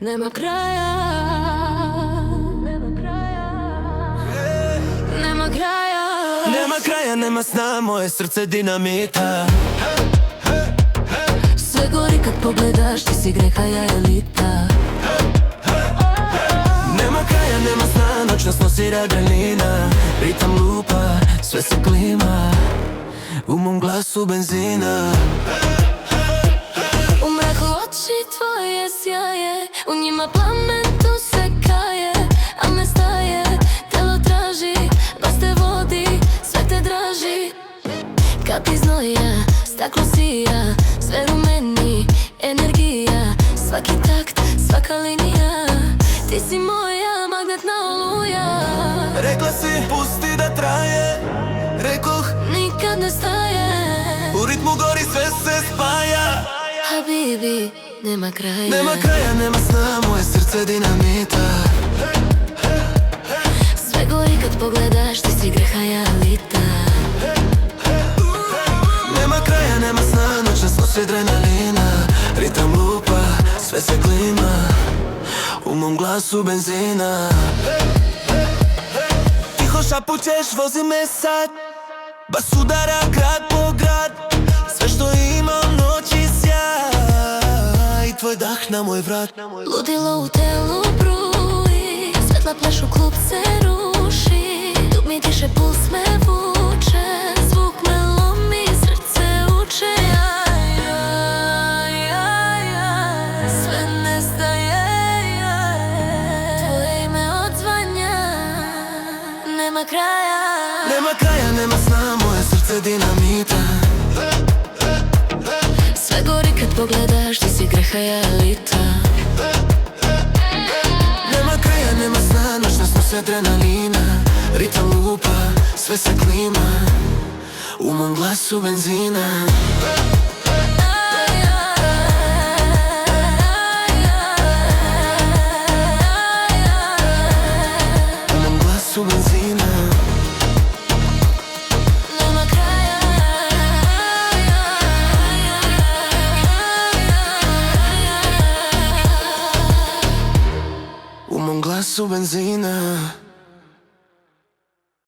Nema kraja, nema kraja, nema kraja. Nema kraja, nema sna, moje srce dinamita. Sve gori kad pogledaš, ti si greha, ja elita. Nema kraja, nema sna, noć nas nosi raganina. Ritam lupa, sve se klima, u mom glasu benzina. U mraku oči tvoje sjaje, u njima plamen tu se kaje, al ne staje, telo traži, baš te vodi, sve te draži. Kapi znoja, staklo sija, sve rumeni, energija, svaki takt, svaka linija, ti si moja magnetna oluja. Rekla si pusti da traje, rekoh Nikad ne staje, u ritmu gori sve se spaja. Habibi, nema kraja. Nema kraja, nema sna, moje srce dinamita. Sve gori kad pogledaš, ti si greha, ja elita. Nema kraja, nema sna, noć nas nosi adrenalina. Ritam lupa, sve se klima, u mom glasu benzina. Tiho šapućeš, vozi me sad, bas udara grad po grad. Sve što imam, noći sjaj, i tvoj dah na moj vrat. Ludilo u telu bruji, svetla plešu, klub se ruši. Dug mi diše, puls me vuče, zvuk me lomi, srce uče. Sve nestaje, tvoje ime odzvanja. Nema kraja. Nema kraja, nema sna, moje srce dinamita. Sve gori kad pogledaš, ti si greha, ja elita. Nema kraja, nema sna, noć nas nosi adrenalina. Ritam lupa, sve se klima, u mom glasu benzina. U mom glasu benzina. Nema kraja. U mom glasu benzina.